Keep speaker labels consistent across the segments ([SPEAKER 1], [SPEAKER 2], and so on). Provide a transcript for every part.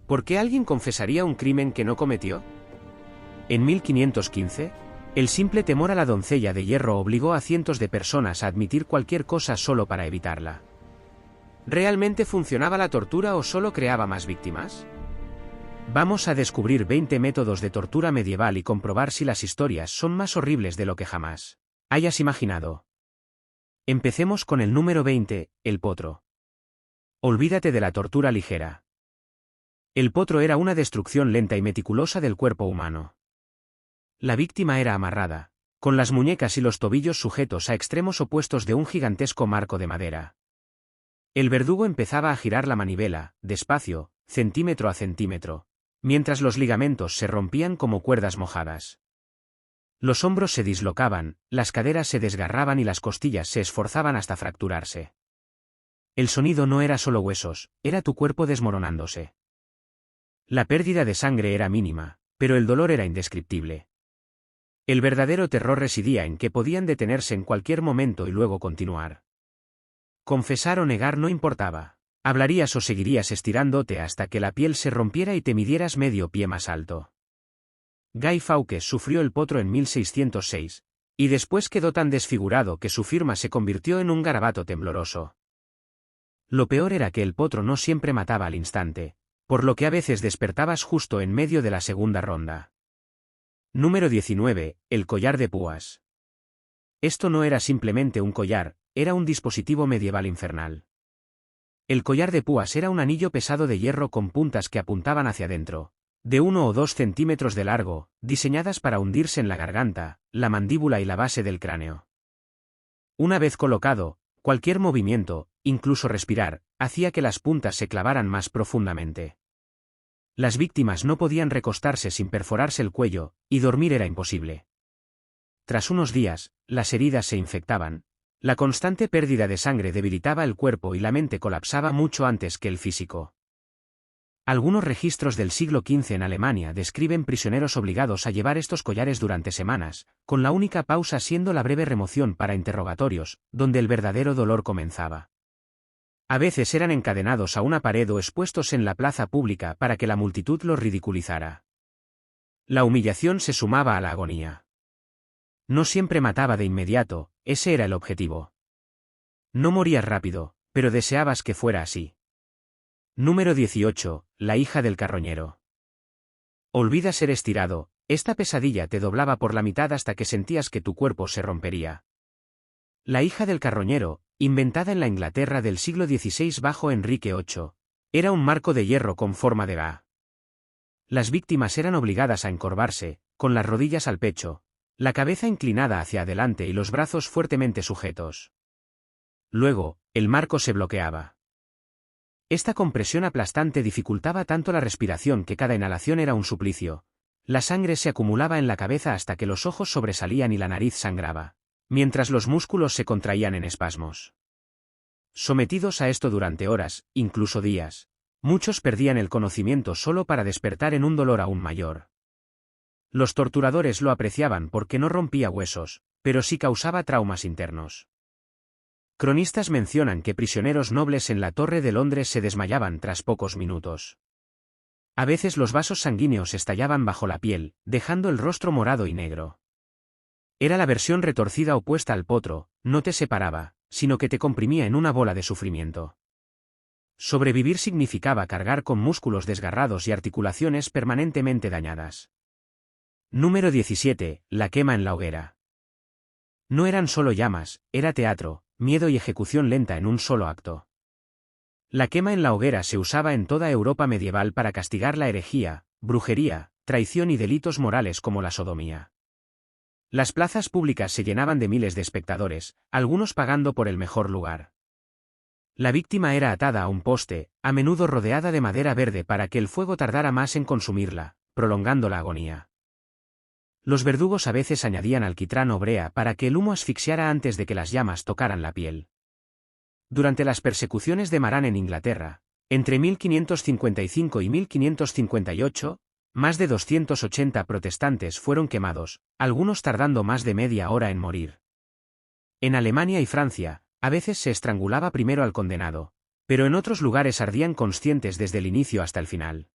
[SPEAKER 1] ¿Por qué alguien confesaría un crimen que no cometió? En 1515, el simple temor a la doncella de hierro obligó a cientos de personas a admitir cualquier cosa solo para evitarla. ¿Realmente funcionaba la tortura o solo creaba más víctimas? Vamos a descubrir 20 métodos de tortura medieval y comprobar si las historias son más horribles de lo que jamás hayas imaginado. Empecemos con el número 20, el potro. Olvídate de la tortura ligera. El potro era una destrucción lenta y meticulosa del cuerpo humano. La víctima era amarrada, con las muñecas y los tobillos sujetos a extremos opuestos de un gigantesco marco de madera. El verdugo empezaba a girar la manivela, despacio, centímetro a centímetro, mientras los ligamentos se rompían como cuerdas mojadas. Los hombros se dislocaban, las caderas se desgarraban y las costillas se esforzaban hasta fracturarse. El sonido no era solo huesos, era tu cuerpo desmoronándose. La pérdida de sangre era mínima, pero el dolor era indescriptible. El verdadero terror residía en que podían detenerse en cualquier momento y luego continuar. Confesar o negar no importaba. Hablarías o seguirías estirándote hasta que la piel se rompiera y te midieras medio pie más alto. Guy Fawkes sufrió el potro en 1606, y después quedó tan desfigurado que su firma se convirtió en un garabato tembloroso. Lo peor era que el potro no siempre mataba al instante, por lo que a veces despertabas justo en medio de la segunda ronda. Número 19, el collar de púas. Esto no era simplemente un collar, era un dispositivo medieval infernal. El collar de púas era un anillo pesado de hierro con puntas que apuntaban hacia adentro, de 1 o 2 centímetros de largo, diseñadas para hundirse en la garganta, la mandíbula y la base del cráneo. Una vez colocado, cualquier movimiento, incluso respirar, hacía que las puntas se clavaran más profundamente. Las víctimas no podían recostarse sin perforarse el cuello, y dormir era imposible. Tras unos días, las heridas se infectaban. La constante pérdida de sangre debilitaba el cuerpo y la mente colapsaba mucho antes que el físico. Algunos registros del siglo XV en Alemania describen prisioneros obligados a llevar estos collares durante semanas, con la única pausa siendo la breve remoción para interrogatorios, donde el verdadero dolor comenzaba. A veces eran encadenados a una pared o expuestos en la plaza pública para que la multitud los ridiculizara. La humillación se sumaba a la agonía. No siempre mataba de inmediato, ese era el objetivo. No morías rápido, pero deseabas que fuera así. Número 18, la hija del carroñero. Olvida ser estirado, esta pesadilla te doblaba por la mitad hasta que sentías que tu cuerpo se rompería. La hija del carroñero, inventada en la Inglaterra del siglo XVI bajo Enrique VIII, era un marco de hierro con forma de ga. Las víctimas eran obligadas a encorvarse, con las rodillas al pecho, la cabeza inclinada hacia adelante y los brazos fuertemente sujetos. Luego, el marco se bloqueaba. Esta compresión aplastante dificultaba tanto la respiración que cada inhalación era un suplicio. La sangre se acumulaba en la cabeza hasta que los ojos sobresalían y la nariz sangraba, mientras los músculos se contraían en espasmos. Sometidos a esto durante horas, incluso días, muchos perdían el conocimiento solo para despertar en un dolor aún mayor. Los torturadores lo apreciaban porque no rompía huesos, pero sí causaba traumas internos. Cronistas mencionan que prisioneros nobles en la Torre de Londres se desmayaban tras pocos minutos. A veces los vasos sanguíneos estallaban bajo la piel, dejando el rostro morado y negro. Era la versión retorcida opuesta al potro, no te separaba, sino que te comprimía en una bola de sufrimiento. Sobrevivir significaba cargar con músculos desgarrados y articulaciones permanentemente dañadas. Número 17, la quema en la hoguera. No eran solo llamas, era teatro, miedo y ejecución lenta en un solo acto. La quema en la hoguera se usaba en toda Europa medieval para castigar la herejía, brujería, traición y delitos morales como la sodomía. Las plazas públicas se llenaban de miles de espectadores, algunos pagando por el mejor lugar. La víctima era atada a un poste, a menudo rodeada de madera verde para que el fuego tardara más en consumirla, prolongando la agonía. Los verdugos a veces añadían alquitrán o brea para que el humo asfixiara antes de que las llamas tocaran la piel. Durante las persecuciones de Marán en Inglaterra, entre 1555 y 1558, más de 280 protestantes fueron quemados, algunos tardando más de media hora en morir. En Alemania y Francia, a veces se estrangulaba primero al condenado, pero en otros lugares ardían conscientes desde el inicio hasta el final.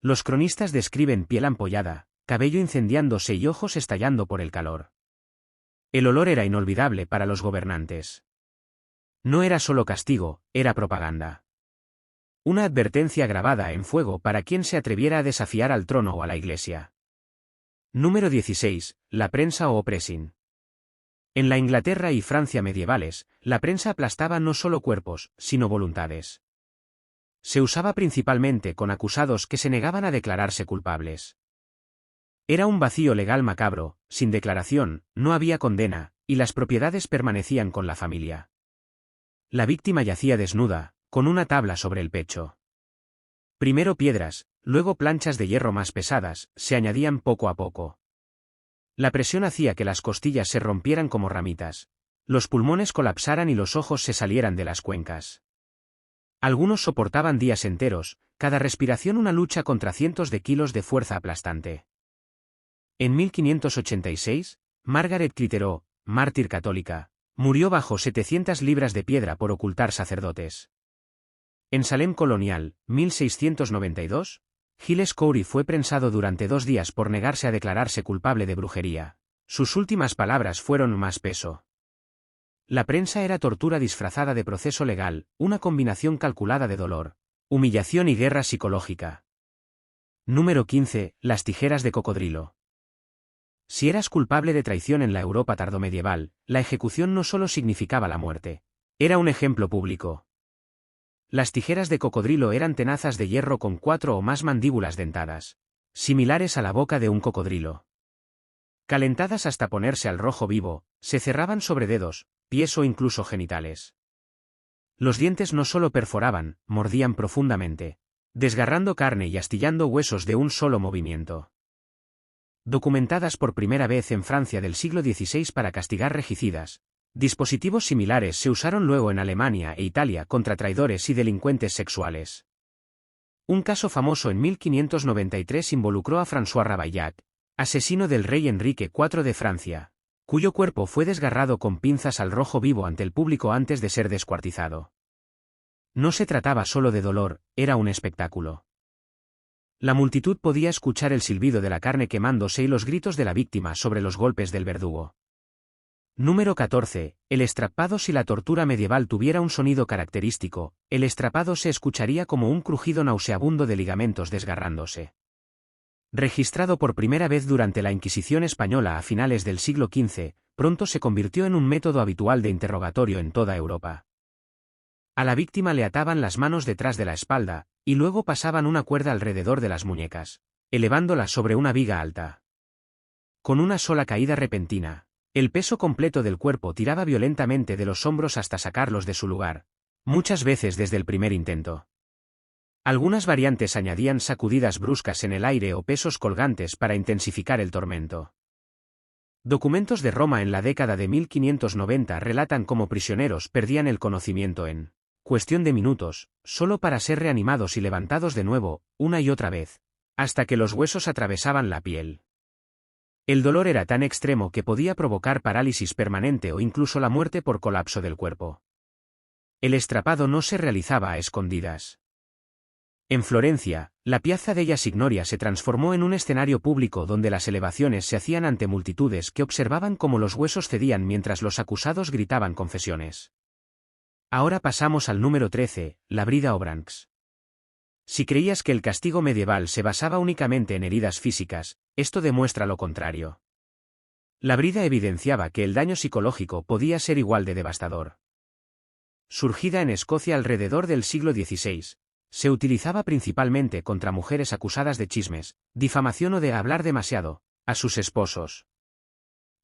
[SPEAKER 1] Los cronistas describen piel ampollada, cabello incendiándose y ojos estallando por el calor. El olor era inolvidable para los gobernantes. No era solo castigo, era propaganda. Una advertencia grabada en fuego para quien se atreviera a desafiar al trono o a la iglesia. Número 16. La prensa o pressing. En la Inglaterra y Francia medievales, la prensa aplastaba no solo cuerpos, sino voluntades. Se usaba principalmente con acusados que se negaban a declararse culpables. Era un vacío legal macabro, sin declaración, no había condena, y las propiedades permanecían con la familia. La víctima yacía desnuda, con una tabla sobre el pecho. Primero piedras, luego planchas de hierro más pesadas, se añadían poco a poco. La presión hacía que las costillas se rompieran como ramitas, los pulmones colapsaran y los ojos se salieran de las cuencas. Algunos soportaban días enteros, cada respiración una lucha contra cientos de kilos de fuerza aplastante. En 1586, Margaret Clitheroe, mártir católica, murió bajo 700 libras de piedra por ocultar sacerdotes. En Salem colonial, 1692, Giles Corey fue prensado durante 2 días por negarse a declararse culpable de brujería. Sus últimas palabras fueron más peso. La prensa era tortura disfrazada de proceso legal, una combinación calculada de dolor, humillación y guerra psicológica. Número 15. Las tijeras de cocodrilo. Si eras culpable de traición en la Europa tardomedieval, la ejecución no solo significaba la muerte. Era un ejemplo público. Las tijeras de cocodrilo eran tenazas de hierro con 4 o más mandíbulas dentadas, similares a la boca de un cocodrilo. Calentadas hasta ponerse al rojo vivo, se cerraban sobre dedos, pies o incluso genitales. Los dientes no solo perforaban, mordían profundamente, desgarrando carne y astillando huesos de un solo movimiento. Documentadas por primera vez en Francia del siglo XVI para castigar regicidas, dispositivos similares se usaron luego en Alemania e Italia contra traidores y delincuentes sexuales. Un caso famoso en 1593 involucró a François Ravaillac, asesino del rey Enrique IV de Francia, cuyo cuerpo fue desgarrado con pinzas al rojo vivo ante el público antes de ser descuartizado. No se trataba solo de dolor, era un espectáculo. La multitud podía escuchar el silbido de la carne quemándose y los gritos de la víctima sobre los golpes del verdugo. Número 14. El estrapado. Si la tortura medieval tuviera un sonido característico, el estrapado se escucharía como un crujido nauseabundo de ligamentos desgarrándose. Registrado por primera vez durante la Inquisición española a finales del siglo XV, pronto se convirtió en un método habitual de interrogatorio en toda Europa. A la víctima le ataban las manos detrás de la espalda, y luego pasaban una cuerda alrededor de las muñecas, elevándola sobre una viga alta. Con una sola caída repentina, el peso completo del cuerpo tiraba violentamente de los hombros hasta sacarlos de su lugar, muchas veces desde el primer intento. Algunas variantes añadían sacudidas bruscas en el aire o pesos colgantes para intensificar el tormento. Documentos de Roma en la década de 1590 relatan cómo prisioneros perdían el conocimiento en cuestión de minutos, solo para ser reanimados y levantados de nuevo, una y otra vez, hasta que los huesos atravesaban la piel. El dolor era tan extremo que podía provocar parálisis permanente o incluso la muerte por colapso del cuerpo. El estrapado no se realizaba a escondidas. En Florencia, la Piazza della Signoria se transformó en un escenario público donde las elevaciones se hacían ante multitudes que observaban cómo los huesos cedían mientras los acusados gritaban confesiones. Ahora pasamos al número 13, la brida o brancs. Si creías que el castigo medieval se basaba únicamente en heridas físicas, esto demuestra lo contrario. La brida evidenciaba que el daño psicológico podía ser igual de devastador. Surgida en Escocia alrededor del siglo XVI, se utilizaba principalmente contra mujeres acusadas de chismes, difamación o de hablar demasiado a sus esposos.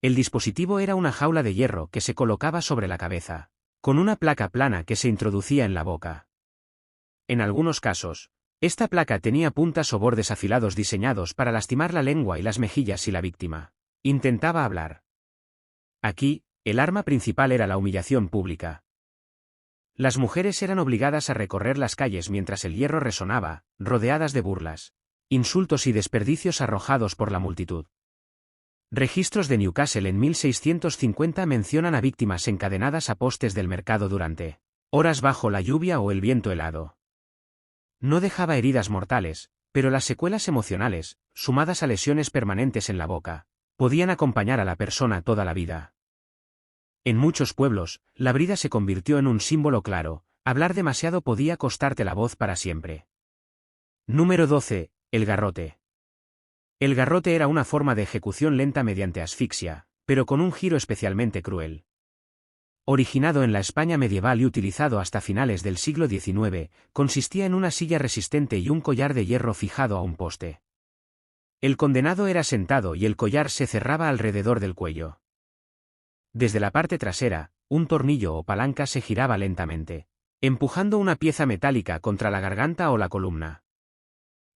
[SPEAKER 1] El dispositivo era una jaula de hierro que se colocaba sobre la cabeza, con una placa plana que se introducía en la boca. En algunos casos, esta placa tenía puntas o bordes afilados diseñados para lastimar la lengua y las mejillas si la víctima intentaba hablar. Aquí, el arma principal era la humillación pública. Las mujeres eran obligadas a recorrer las calles mientras el hierro resonaba, rodeadas de burlas, insultos y desperdicios arrojados por la multitud. Registros de Newcastle en 1650 mencionan a víctimas encadenadas a postes del mercado durante horas bajo la lluvia o el viento helado. No dejaba heridas mortales, pero las secuelas emocionales, sumadas a lesiones permanentes en la boca, podían acompañar a la persona toda la vida. En muchos pueblos, la brida se convirtió en un símbolo claro: hablar demasiado podía costarte la voz para siempre. Número 12. El garrote. El garrote era una forma de ejecución lenta mediante asfixia, pero con un giro especialmente cruel. Originado en la España medieval y utilizado hasta finales del siglo XIX, consistía en una silla resistente y un collar de hierro fijado a un poste. El condenado era sentado y el collar se cerraba alrededor del cuello. Desde la parte trasera, un tornillo o palanca se giraba lentamente, empujando una pieza metálica contra la garganta o la columna.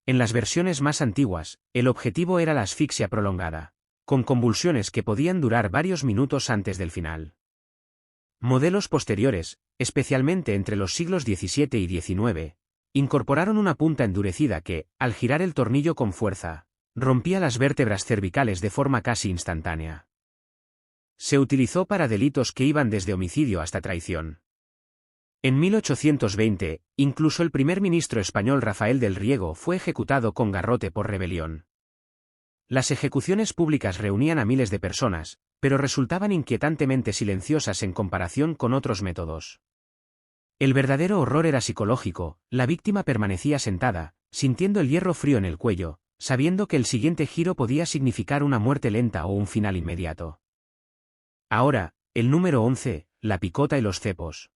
[SPEAKER 1] En las versiones más antiguas, el objetivo era la asfixia prolongada, con convulsiones que podían durar varios minutos antes del final. Modelos posteriores, especialmente entre los siglos XVII y XIX, incorporaron una punta endurecida que, al girar el tornillo con fuerza, rompía las vértebras cervicales de forma casi instantánea. Se utilizó para delitos que iban desde homicidio hasta traición. En 1820, incluso el primer ministro español Rafael del Riego fue ejecutado con garrote por rebelión. Las ejecuciones públicas reunían a miles de personas, pero resultaban inquietantemente silenciosas en comparación con otros métodos. El verdadero horror era psicológico: la víctima permanecía sentada, sintiendo el hierro frío en el cuello, sabiendo que el siguiente giro podía significar una muerte lenta o un final inmediato. Ahora, el número 11, la picota y los cepos.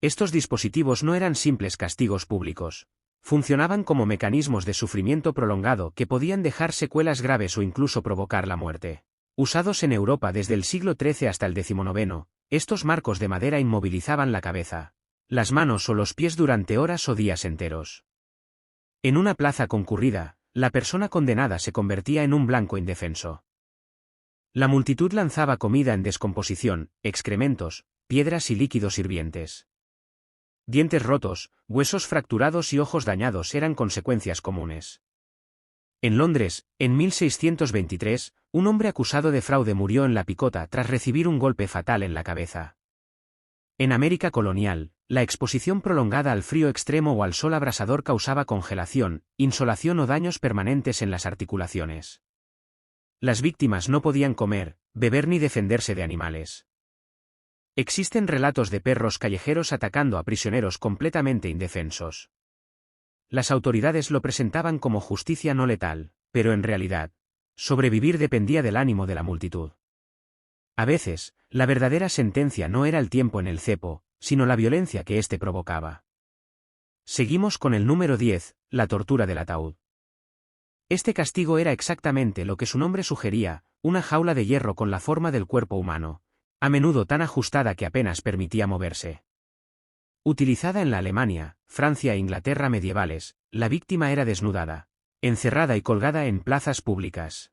[SPEAKER 1] Estos dispositivos no eran simples castigos públicos. Funcionaban como mecanismos de sufrimiento prolongado que podían dejar secuelas graves o incluso provocar la muerte. Usados en Europa desde el siglo XIII hasta el XIX, estos marcos de madera inmovilizaban la cabeza, las manos o los pies durante horas o días enteros. En una plaza concurrida, la persona condenada se convertía en un blanco indefenso. La multitud lanzaba comida en descomposición, excrementos, piedras y líquidos hirvientes. Dientes rotos, huesos fracturados y ojos dañados eran consecuencias comunes. En Londres, en 1623, un hombre acusado de fraude murió en la picota tras recibir un golpe fatal en la cabeza. En América colonial, la exposición prolongada al frío extremo o al sol abrasador causaba congelación, insolación o daños permanentes en las articulaciones. Las víctimas no podían comer, beber ni defenderse de animales. Existen relatos de perros callejeros atacando a prisioneros completamente indefensos. Las autoridades lo presentaban como justicia no letal, pero en realidad, sobrevivir dependía del ánimo de la multitud. A veces, la verdadera sentencia no era el tiempo en el cepo, sino la violencia que éste provocaba. Seguimos con el número 10, la tortura del ataúd. Este castigo era exactamente lo que su nombre sugería: una jaula de hierro con la forma del cuerpo humano, a menudo tan ajustada que apenas permitía moverse. Utilizada en la Alemania, Francia e Inglaterra medievales, la víctima era desnudada, encerrada y colgada en plazas públicas.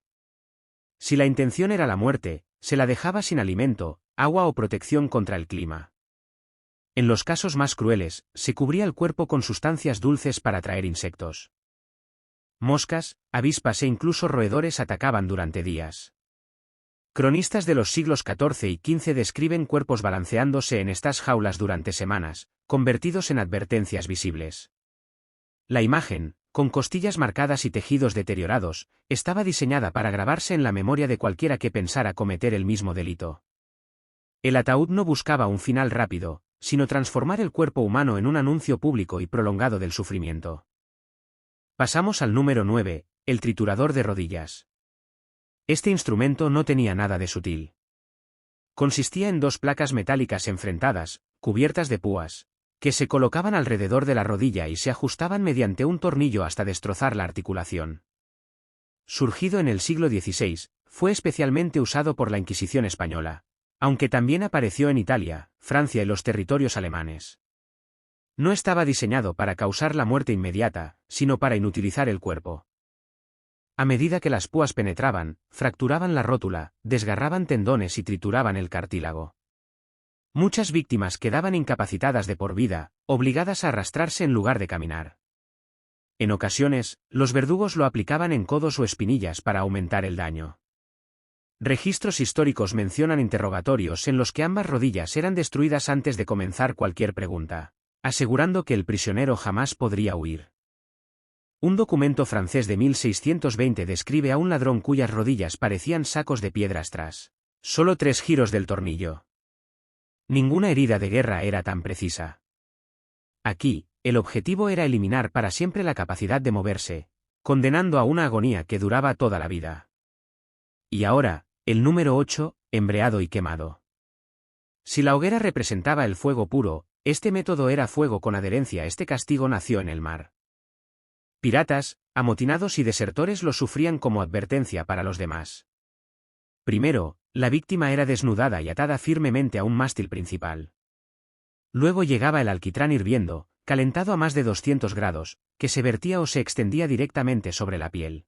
[SPEAKER 1] Si la intención era la muerte, se la dejaba sin alimento, agua o protección contra el clima. En los casos más crueles, se cubría el cuerpo con sustancias dulces para atraer insectos. Moscas, avispas e incluso roedores atacaban durante días. Cronistas de los siglos XIV y XV describen cuerpos balanceándose en estas jaulas durante semanas, convertidos en advertencias visibles. La imagen, con costillas marcadas y tejidos deteriorados, estaba diseñada para grabarse en la memoria de cualquiera que pensara cometer el mismo delito. El ataúd no buscaba un final rápido, sino transformar el cuerpo humano en un anuncio público y prolongado del sufrimiento. Pasamos al número 9, el triturador de rodillas. Este instrumento no tenía nada de sutil. Consistía en dos placas metálicas enfrentadas, cubiertas de púas, que se colocaban alrededor de la rodilla y se ajustaban mediante un tornillo hasta destrozar la articulación. Surgido en el siglo XVI, fue especialmente usado por la Inquisición española, aunque también apareció en Italia, Francia y los territorios alemanes. No estaba diseñado para causar la muerte inmediata, sino para inutilizar el cuerpo. A medida que las púas penetraban, fracturaban la rótula, desgarraban tendones y trituraban el cartílago. Muchas víctimas quedaban incapacitadas de por vida, obligadas a arrastrarse en lugar de caminar. En ocasiones, los verdugos lo aplicaban en codos o espinillas para aumentar el daño. Registros históricos mencionan interrogatorios en los que ambas rodillas eran destruidas antes de comenzar cualquier pregunta, asegurando que el prisionero jamás podría huir. Un documento francés de 1620 describe a un ladrón cuyas rodillas parecían sacos de piedras tras solo 3 giros del tornillo. Ninguna herida de guerra era tan precisa. Aquí, el objetivo era eliminar para siempre la capacidad de moverse, condenando a una agonía que duraba toda la vida. Y ahora, el número 8, embreado y quemado. Si la hoguera representaba el fuego puro, este método era fuego con adherencia. Este castigo nació en el mar. Piratas, amotinados y desertores lo sufrían como advertencia para los demás. Primero, la víctima era desnudada y atada firmemente a un mástil principal. Luego llegaba el alquitrán hirviendo, calentado a más de 200 grados, que se vertía o se extendía directamente sobre la piel.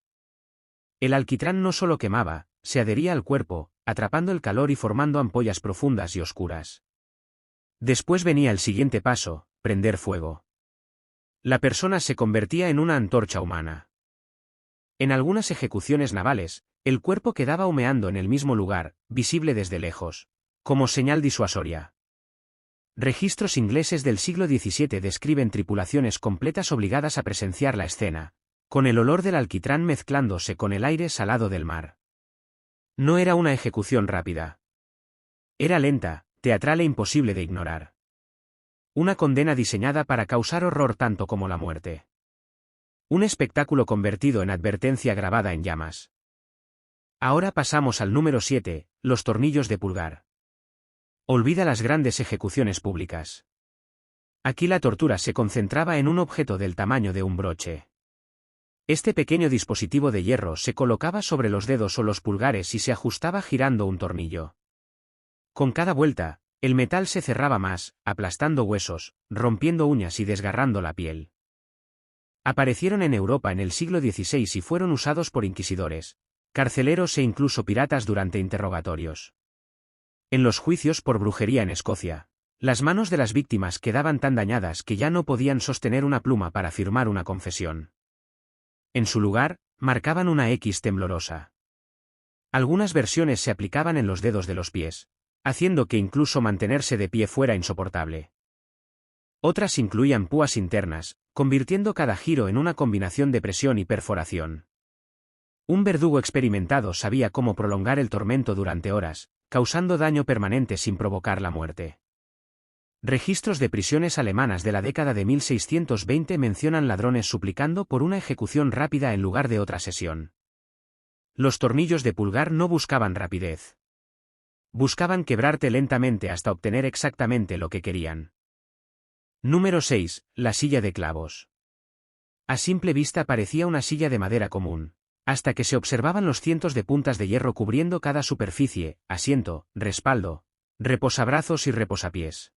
[SPEAKER 1] El alquitrán no solo quemaba, se adhería al cuerpo, atrapando el calor y formando ampollas profundas y oscuras. Después venía el siguiente paso, prender fuego. La persona se convertía en una antorcha humana. En algunas ejecuciones navales, el cuerpo quedaba humeando en el mismo lugar, visible desde lejos, como señal disuasoria. Registros ingleses del siglo XVII describen tripulaciones completas obligadas a presenciar la escena, con el olor del alquitrán mezclándose con el aire salado del mar. No era una ejecución rápida. Era lenta, teatral e imposible de ignorar. Una condena diseñada para causar horror tanto como la muerte. Un espectáculo convertido en advertencia grabada en llamas. Ahora pasamos al número 7, los tornillos de pulgar. Olvida las grandes ejecuciones públicas. Aquí la tortura se concentraba en un objeto del tamaño de un broche. Este pequeño dispositivo de hierro se colocaba sobre los dedos o los pulgares y se ajustaba girando un tornillo. Con cada vuelta, el metal se cerraba más, aplastando huesos, rompiendo uñas y desgarrando la piel. Aparecieron en Europa en el siglo XVI y fueron usados por inquisidores, carceleros e incluso piratas durante interrogatorios. En los juicios por brujería en Escocia, las manos de las víctimas quedaban tan dañadas que ya no podían sostener una pluma para firmar una confesión. En su lugar, marcaban una X temblorosa. Algunas versiones se aplicaban en los dedos de los pies, haciendo que incluso mantenerse de pie fuera insoportable. Otras incluían púas internas, convirtiendo cada giro en una combinación de presión y perforación. Un verdugo experimentado sabía cómo prolongar el tormento durante horas, causando daño permanente sin provocar la muerte. Registros de prisiones alemanas de la década de 1620 mencionan ladrones suplicando por una ejecución rápida en lugar de otra sesión. Los tornillos de pulgar no buscaban rapidez. Buscaban quebrarte lentamente hasta obtener exactamente lo que querían. Número 6. La silla de clavos. A simple vista parecía una silla de madera común, hasta que se observaban los cientos de puntas de hierro cubriendo cada superficie, asiento, respaldo, reposabrazos y reposapiés.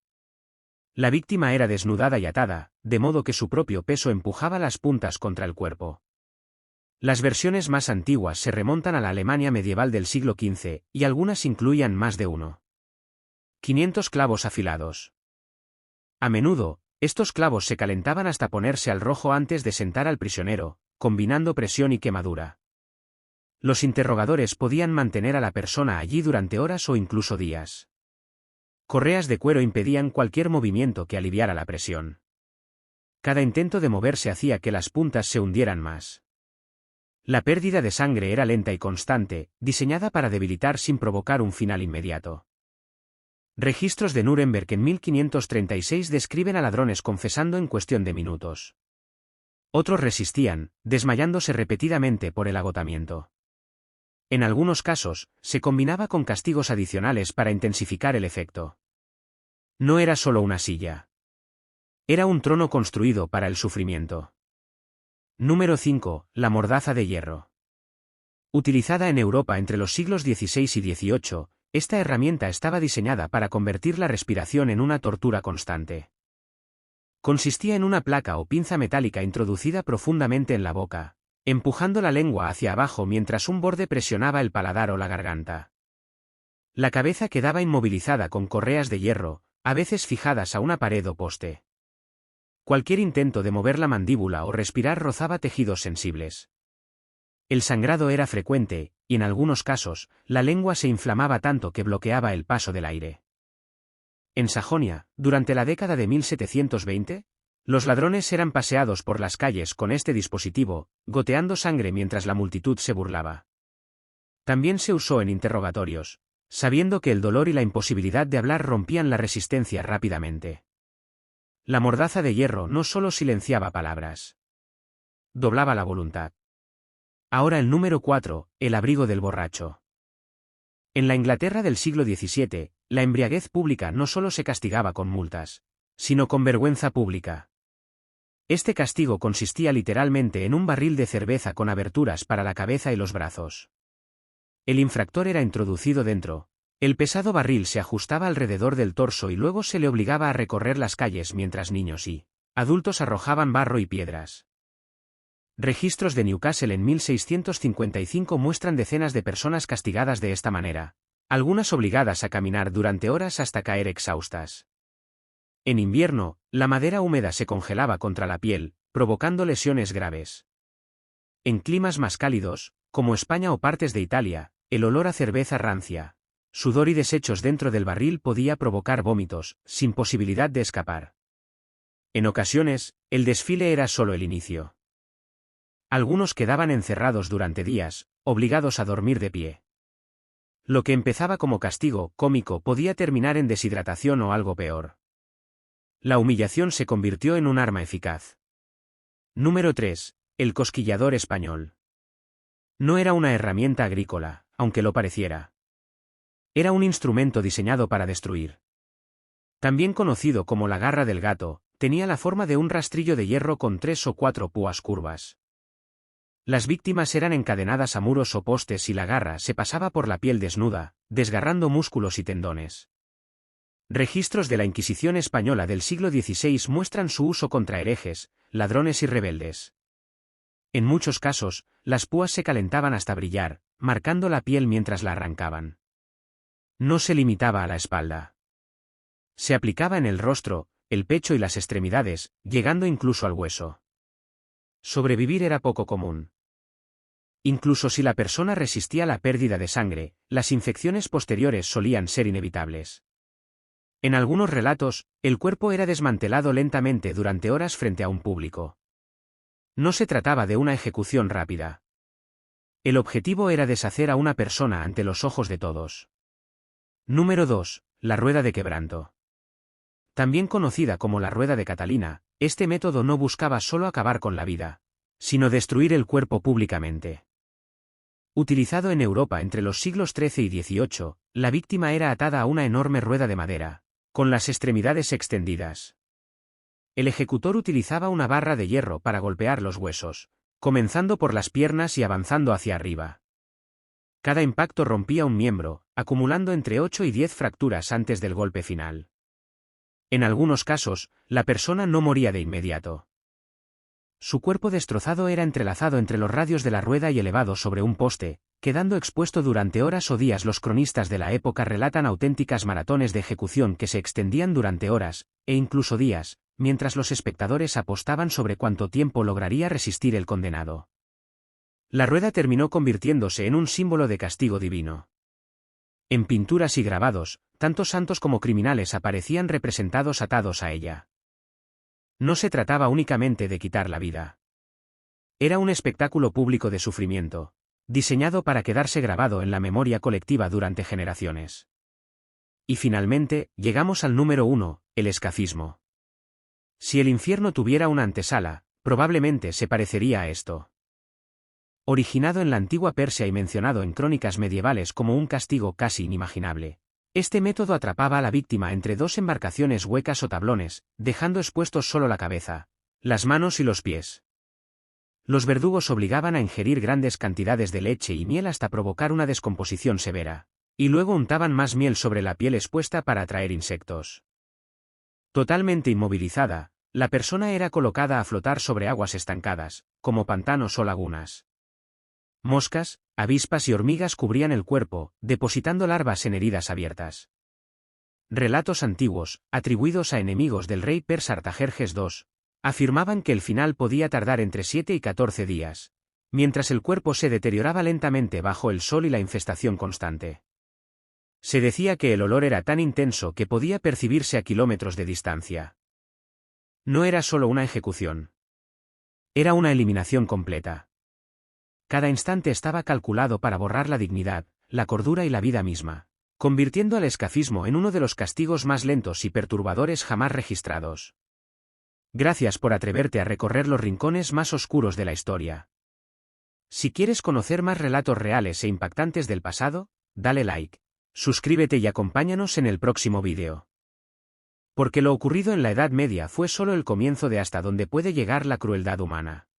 [SPEAKER 1] La víctima era desnudada y atada, de modo que su propio peso empujaba las puntas contra el cuerpo. Las versiones más antiguas se remontan a la Alemania medieval del siglo XV, y algunas incluían más de uno. 500 clavos afilados. A menudo, estos clavos se calentaban hasta ponerse al rojo antes de sentar al prisionero, combinando presión y quemadura. Los interrogadores podían mantener a la persona allí durante horas o incluso días. Correas de cuero impedían cualquier movimiento que aliviara la presión. Cada intento de moverse hacía que las puntas se hundieran más. La pérdida de sangre era lenta y constante, diseñada para debilitar sin provocar un final inmediato. Registros de Nuremberg en 1536 describen a ladrones confesando en cuestión de minutos. Otros resistían, desmayándose repetidamente por el agotamiento. En algunos casos, se combinaba con castigos adicionales para intensificar el efecto. No era solo una silla. Era un trono construido para el sufrimiento. Número 5. La mordaza de hierro. Utilizada en Europa entre los siglos XVI y XVIII, esta herramienta estaba diseñada para convertir la respiración en una tortura constante. Consistía en una placa o pinza metálica introducida profundamente en la boca, empujando la lengua hacia abajo mientras un borde presionaba el paladar o la garganta. La cabeza quedaba inmovilizada con correas de hierro, a veces fijadas a una pared o poste. Cualquier intento de mover la mandíbula o respirar rozaba tejidos sensibles. El sangrado era frecuente, y en algunos casos, la lengua se inflamaba tanto que bloqueaba el paso del aire. En Sajonia, durante la década de 1720, Los ladrones eran paseados por las calles con este dispositivo, goteando sangre mientras la multitud se burlaba. También se usó en interrogatorios, sabiendo que el dolor y la imposibilidad de hablar rompían la resistencia rápidamente. La mordaza de hierro no solo silenciaba palabras, doblaba la voluntad. Ahora el número 4, el abrigo del borracho. En la Inglaterra del siglo XVII, la embriaguez pública no solo se castigaba con multas, sino con vergüenza pública. Este castigo consistía literalmente en un barril de cerveza con aberturas para la cabeza y los brazos. El infractor era introducido dentro. El pesado barril se ajustaba alrededor del torso y luego se le obligaba a recorrer las calles mientras niños y adultos arrojaban barro y piedras. Registros de Newcastle en 1655 muestran decenas de personas castigadas de esta manera, algunas obligadas a caminar durante horas hasta caer exhaustas. En invierno, la madera húmeda se congelaba contra la piel, provocando lesiones graves. En climas más cálidos, como España o partes de Italia, el olor a cerveza rancia, sudor y desechos dentro del barril podía provocar vómitos, sin posibilidad de escapar. En ocasiones, el desfile era solo el inicio. Algunos quedaban encerrados durante días, obligados a dormir de pie. Lo que empezaba como castigo cómico podía terminar en deshidratación o algo peor. La humillación se convirtió en un arma eficaz. Número 3. El cosquillador español. No era una herramienta agrícola, aunque lo pareciera. Era un instrumento diseñado para destruir. También conocido como la garra del gato, tenía la forma de un rastrillo de hierro con 3 o 4 púas curvas. Las víctimas eran encadenadas a muros o postes y la garra se pasaba por la piel desnuda, desgarrando músculos y tendones. Registros de la Inquisición española del siglo XVI muestran su uso contra herejes, ladrones y rebeldes. En muchos casos, las púas se calentaban hasta brillar, marcando la piel mientras la arrancaban. No se limitaba a la espalda. Se aplicaba en el rostro, el pecho y las extremidades, llegando incluso al hueso. Sobrevivir era poco común. Incluso si la persona resistía la pérdida de sangre, las infecciones posteriores solían ser inevitables. En algunos relatos, el cuerpo era desmantelado lentamente durante horas frente a un público. No se trataba de una ejecución rápida. El objetivo era deshacer a una persona ante los ojos de todos. Número 2. La rueda de quebranto. También conocida como la rueda de Catalina, este método no buscaba solo acabar con la vida, sino destruir el cuerpo públicamente. Utilizado en Europa entre los siglos XIII y XVIII, la víctima era atada a una enorme rueda de madera, con las extremidades extendidas. El ejecutor utilizaba una barra de hierro para golpear los huesos, comenzando por las piernas y avanzando hacia arriba. Cada impacto rompía un miembro, acumulando entre 8 y 10 fracturas antes del golpe final. En algunos casos, la persona no moría de inmediato. Su cuerpo destrozado era entrelazado entre los radios de la rueda y elevado sobre un poste, quedando expuesto durante horas o días. Los cronistas de la época relatan auténticas maratones de ejecución que se extendían durante horas, e incluso días, mientras los espectadores apostaban sobre cuánto tiempo lograría resistir el condenado. La rueda terminó convirtiéndose en un símbolo de castigo divino. En pinturas y grabados, tanto santos como criminales aparecían representados atados a ella. No se trataba únicamente de quitar la vida. Era un espectáculo público de sufrimiento, diseñado para quedarse grabado en la memoria colectiva durante generaciones. Y finalmente, llegamos al número 1, el escafismo. Si el infierno tuviera una antesala, probablemente se parecería a esto. Originado en la antigua Persia y mencionado en crónicas medievales como un castigo casi inimaginable, este método atrapaba a la víctima entre 2 embarcaciones huecas o tablones, dejando expuestos solo la cabeza, las manos y los pies. Los verdugos obligaban a ingerir grandes cantidades de leche y miel hasta provocar una descomposición severa, y luego untaban más miel sobre la piel expuesta para atraer insectos. Totalmente inmovilizada, la persona era colocada a flotar sobre aguas estancadas, como pantanos o lagunas. Moscas, avispas y hormigas cubrían el cuerpo, depositando larvas en heridas abiertas. Relatos antiguos, atribuidos a enemigos del rey persa Artajerjes II, afirmaban que el final podía tardar entre 7 y 14 días, mientras el cuerpo se deterioraba lentamente bajo el sol y la infestación constante. Se decía que el olor era tan intenso que podía percibirse a kilómetros de distancia. No era solo una ejecución. Era una eliminación completa. Cada instante estaba calculado para borrar la dignidad, la cordura y la vida misma, convirtiendo al escafismo en uno de los castigos más lentos y perturbadores jamás registrados. Gracias por atreverte a recorrer los rincones más oscuros de la historia. Si quieres conocer más relatos reales e impactantes del pasado, dale like, suscríbete y acompáñanos en el próximo vídeo. Porque lo ocurrido en la Edad Media fue solo el comienzo de hasta dónde puede llegar la crueldad humana.